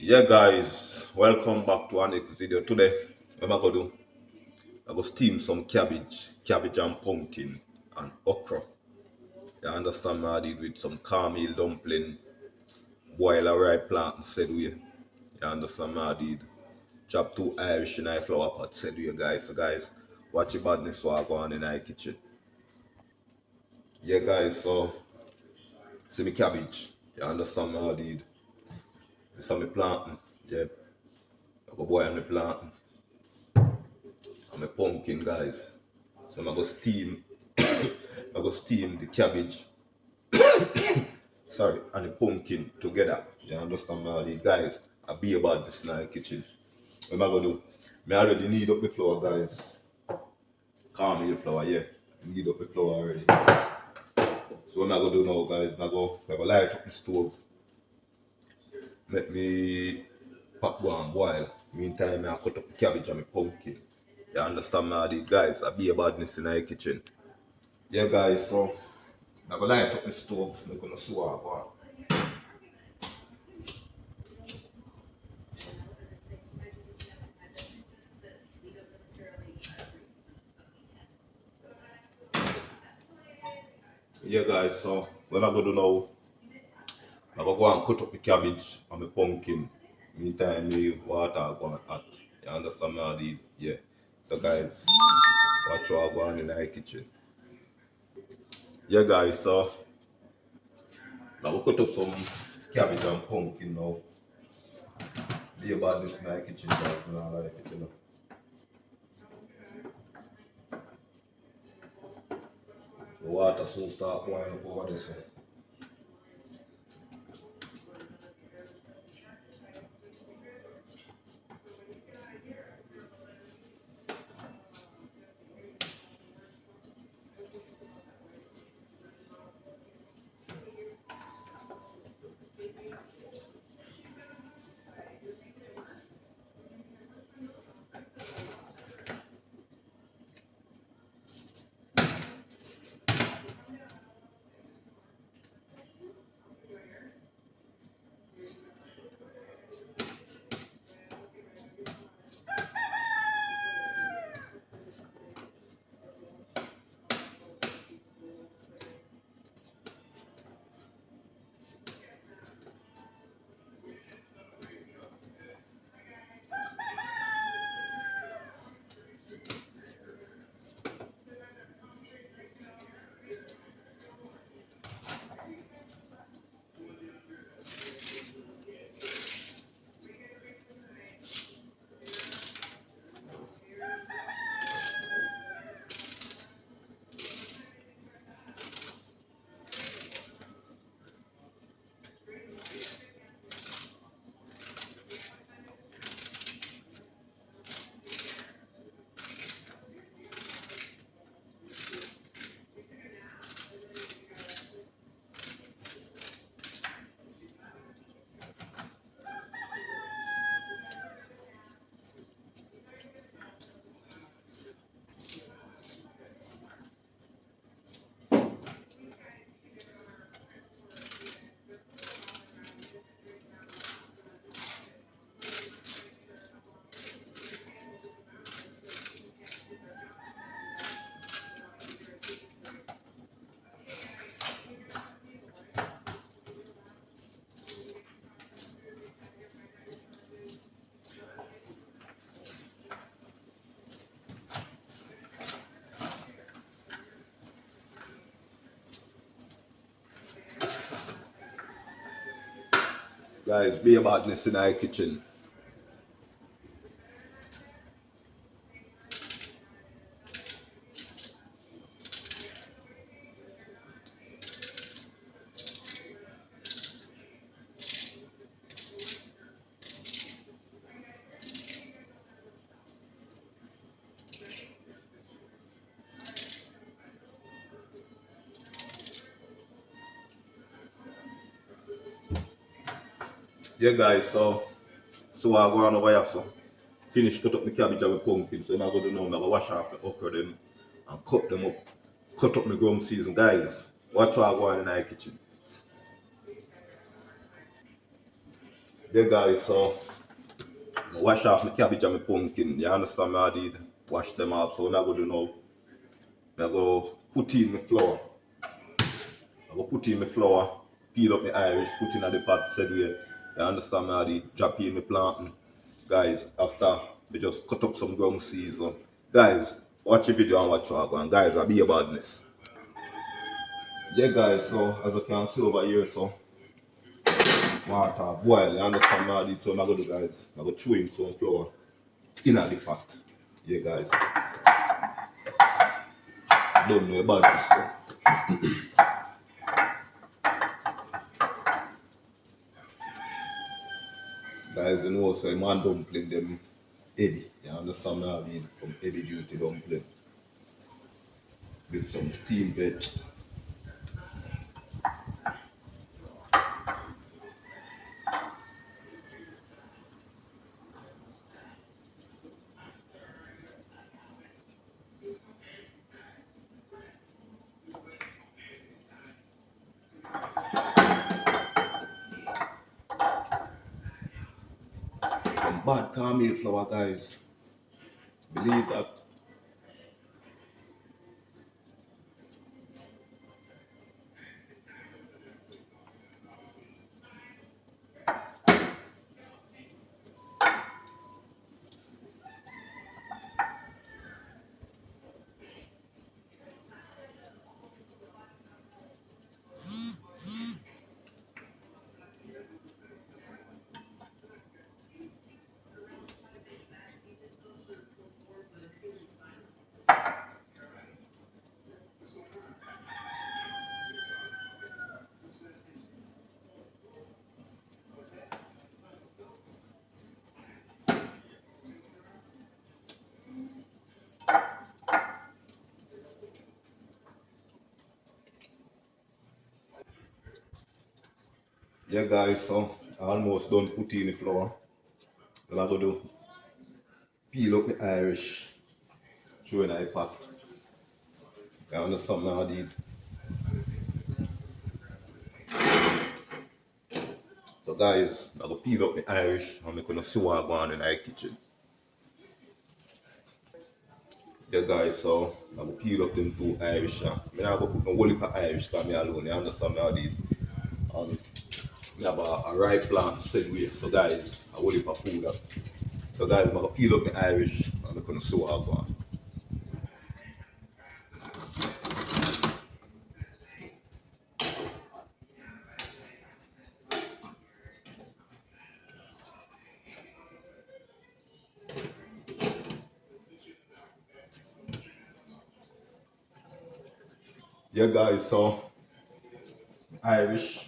Yeah guys, welcome back to our next video. Today, what am I gonna do? I'm gonna steam some cabbage and pumpkin and okra. You understand me? I did with some cornmeal dumpling, boil a ripe plant said we. You understand me? I did chop two Irish in a flower pot said we guys. So guys, watch your badness while I go on in the kitchen. Yeah guys, so see me cabbage. You understand me? I did. This is me planting. Yeah. I go boil me planting. And my pumpkin guys. So I'm gonna steam the cabbage, sorry, and the pumpkin together. You understand me? The guys, I be about this in the kitchen. What am I gonna do? I already need up the flour guys. Cornmeal flour, yeah. Need up the flour already. So what am I gonna do now guys? I'm gonna light up the stove. Let me pot go and boil. Meantime, I cut up the cabbage and the pumpkin. You understand me? The guys, I be about this in the kitchen. Yeah guys, so I'm gonna light up the stove. I'm gonna see what I want. Yeah guys, so what I'm gonna do now, I'm gonna go and cut up the cabbage and the pumpkin. Meantime, me water go and hot. You understand me? All these? Yeah. So guys, watch what I go on in the kitchen. Yeah guys, so now we cut up some cabbage and pumpkin now. Be about this in the kitchen guys, I don't like it, you know. The water soon start boiling up over there, so. Guys, be about this in the kitchen. Yeah guys, so I go on over here so finish cut up the cabbage and the pumpkin. So I'm gonna do now, I'm gonna wash off the okra them and cut them up. Cut up my gum season. Guys, watch what I go on in the kitchen. Yeah guys, so I wash off my cabbage and my pumpkin. You understand me? I did wash them off. So what I'm gonna do now, I go put in my flour. I go put in my flour, peel up my Irish, put in the pot, said way. You understand me? I did drop in my plantain. Guys, after we just cut up some ground season. Guys, watch the video and watch what I go. And guys, I'll be a badness. Yeah guys, so as you can see over here, so water boil, you understand me? I did, so I'm gonna do guys. I'm gonna throw in some flour in the pot. Yeah guys. Don't know about this stuff. Guys, you know, so man dumpling them heavy. You understand me? I mean, some heavy duty dumpling with some steamed veg. Some bad cornmeal flour, guys. Believe that. Yeah, guys, so I almost done put in the flour. Then I go do peel up the Irish, throw in the pot. You understand me? I did. So guys, I go peel up the Irish and I'm gonna see what I go on in the kitchen. Yeah guys, so I go peel up them two Irish. I go put no whole heap of Irish because me alone, you understand me? I did. We have a ripe plant said way. So guys, a whole heap of food up. So guys, I'm gonna peel up my Irish and I'm gonna see what I go on. Yeah guys, so Irish.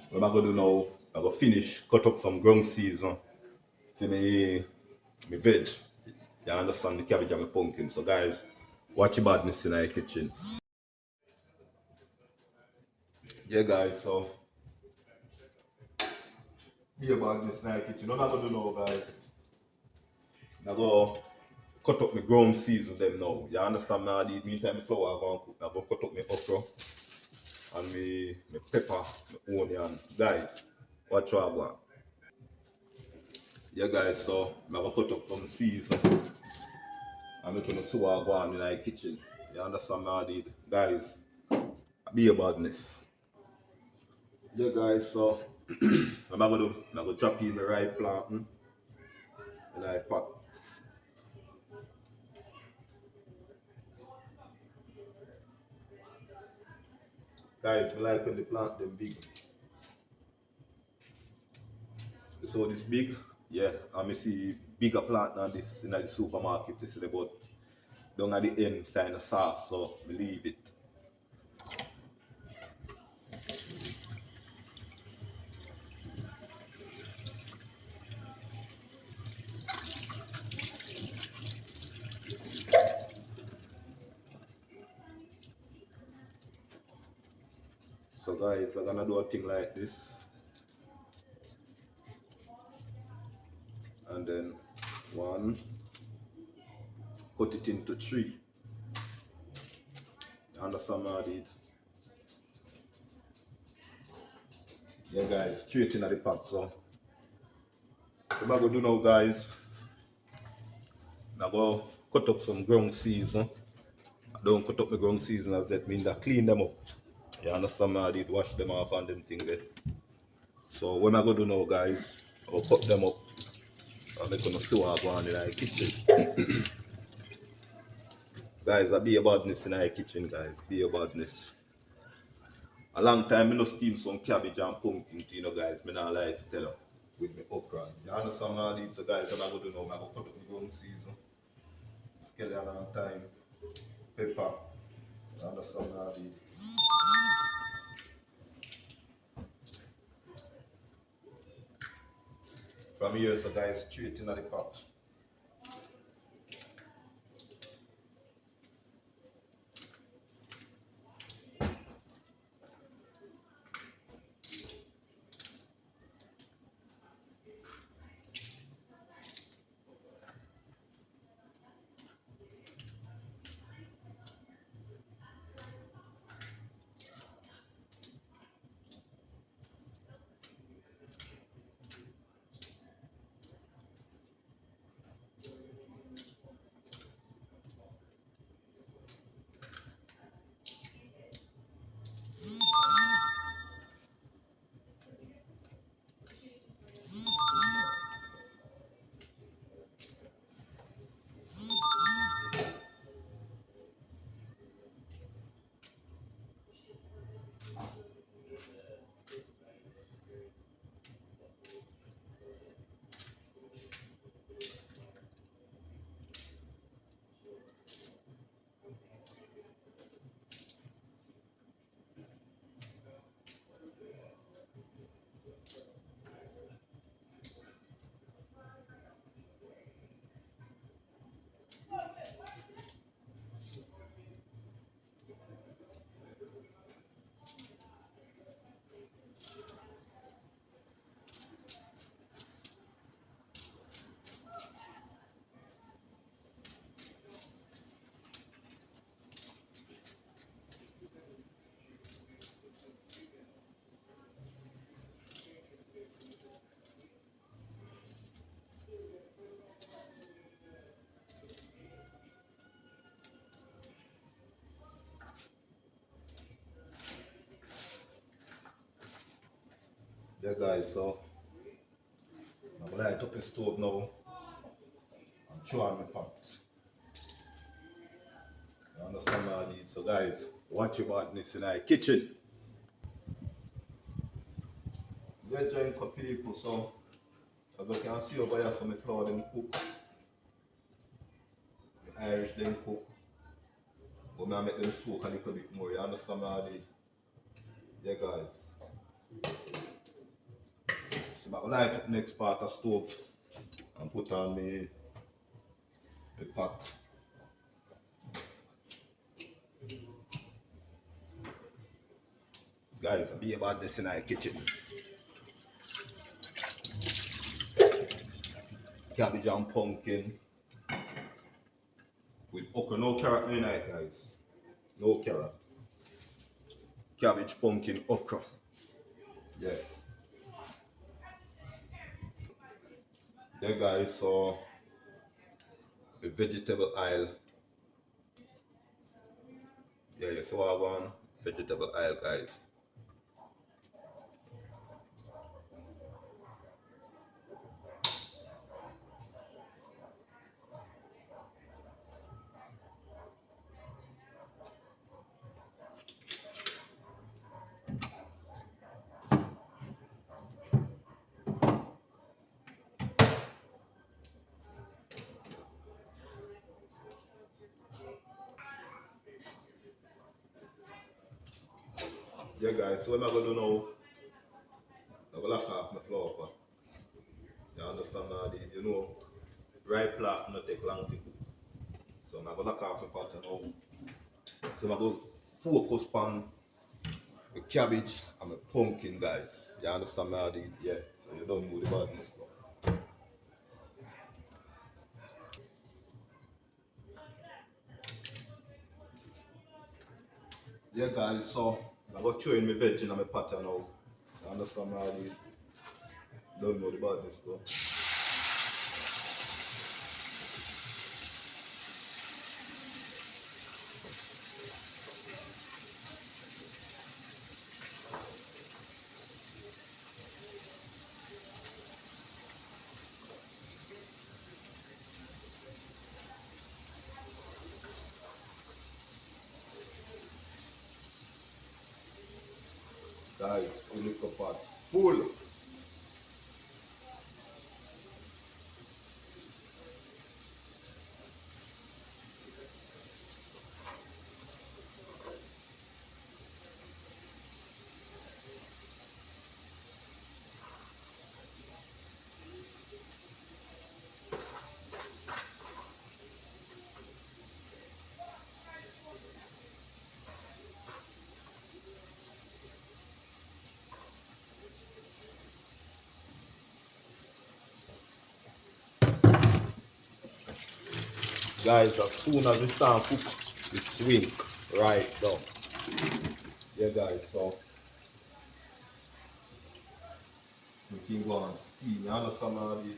What I'm gonna do now, I'm gonna finish, cut up some ground season for me veg. You understand, the cabbage and my pumpkin. So guys, watch your badness in the kitchen. Yeah guys, so be a badness in the kitchen. What I'm gonna do now guys, I'm gonna cut up my ground season them now. You understand me? I did meantime my flour I'm gonna cook. I'm gonna cut up my okra and my pepper, my onion. Guys, watch what I want. Yeah guys, so I'm gonna cut up some season. I'm gonna see what I go on in the kitchen. You understand me? I did. Guys, be a badness. Yeah guys, so what I'm gonna do, I'm gonna chop in the right plantain in the pot. Guys, I like when the plant them big. So this big, yeah, I see bigger plant than this in the supermarket, you see, but down at the end kind of soft, so I leave it. So guys, I'm gonna do a thing like this, and then one, cut it into three. You understand what I did? Yeah guys, straight in the pot. So what I'm gonna do now guys, I'm gonna cut up some ground season. I don't cut up my ground season as that means I clean them up. You understand me? I did wash them off and them thing there. So what I'm gonna do now guys, I'll cut them up and I'm gonna see what I go on in the kitchen. Guys, I be a badness in the kitchen guys, be a badness. A long time I no steam some cabbage and pumpkin to you know guys, me not like to tell you with me okra. You understand me? I did so guys, what I'm gonna do now, I'm gonna cut up my ground season. Scallion and thyme, pepper. You understand me? I did. From here, so guys, straight in the pot. Yeah guys, so I'm gonna light up the stove now and throw on my pot. You understand what I need? So guys, watch your badness in the kitchen. Yeah, join for people, so as you can see over here, some flour them cook, the Irish them cook, but I make them soak a little bit more. You understand what I need? Yeah guys. So I'm gonna light up next part of stove and put on the pot. Guys, be about this in our kitchen. Cabbage and pumpkin with okra. No carrot in it, guys. No carrot. Cabbage, pumpkin, okra. Yeah. Yeah, guys. So the vegetable aisle. Yeah. So I want vegetable aisle, guys. Yeah, guys. So what am I gonna do now? I'm gonna lock off my flour pot. You understand now? You know, right plat not take long to cook. So I'm gonna lock off my pot now. So I'm gonna focus on the cabbage and the pumpkin, guys. You understand now? Yeah. So you don't know the badness now. Yeah, guys. So I'm gonna throw in my veg in my pot now. Understand how they don't know the badness though. Guys, we look up at full. Guys, as soon as we start cook, we swing right down. Yeah guys, so we can go and steam. You understand how the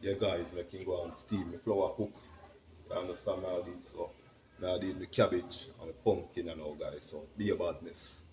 yeah guys, we can go and steam the flour cook. You understand how the so now I did the cabbage and the pumpkin and all guys, so be a badness.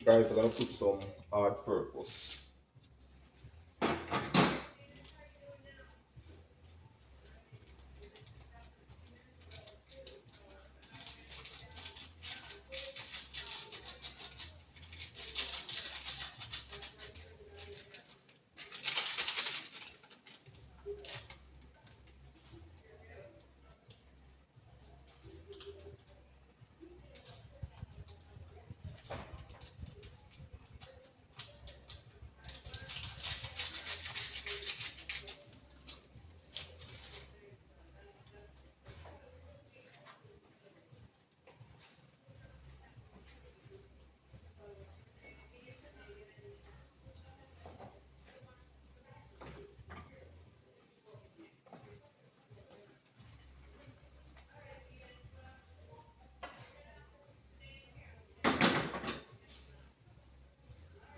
Guys, I'm gonna put some hard purpose.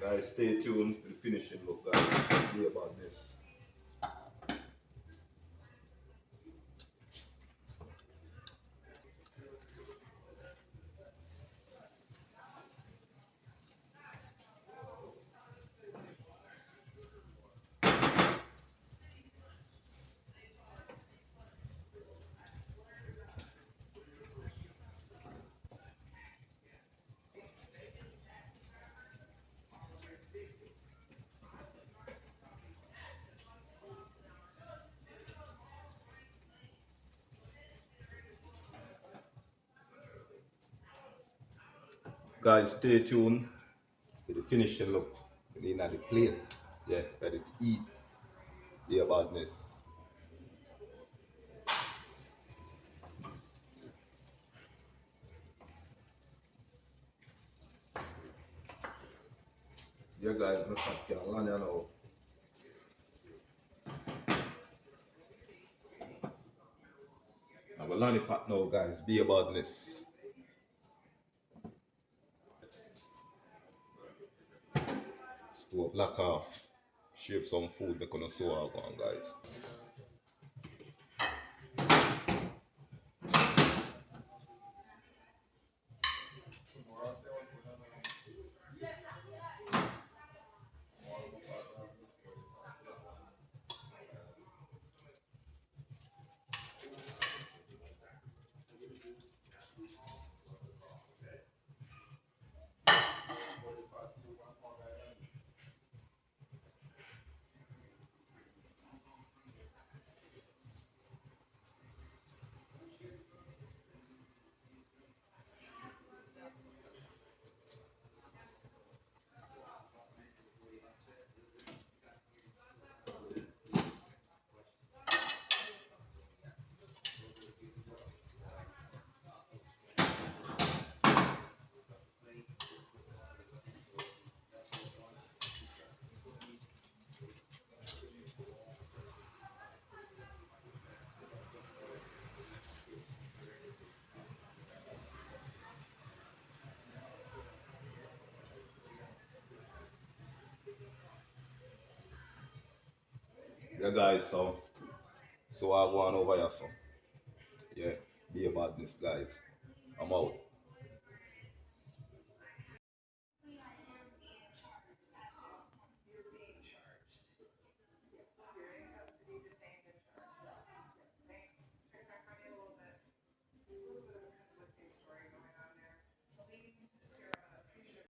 Guys, stay tuned for the finishing look, guys. Be about this. Guys, stay tuned for the finishing look. In the plate. Yeah, ready to eat. Be about this. Yeah guys, I'm start Carolina now. I'm a Lanny pot now guys, be about this. Stove lock off. Shave some food, make on so on guys. Yeah guys, so I go on over here so. Yeah, be about this guys. I'm out.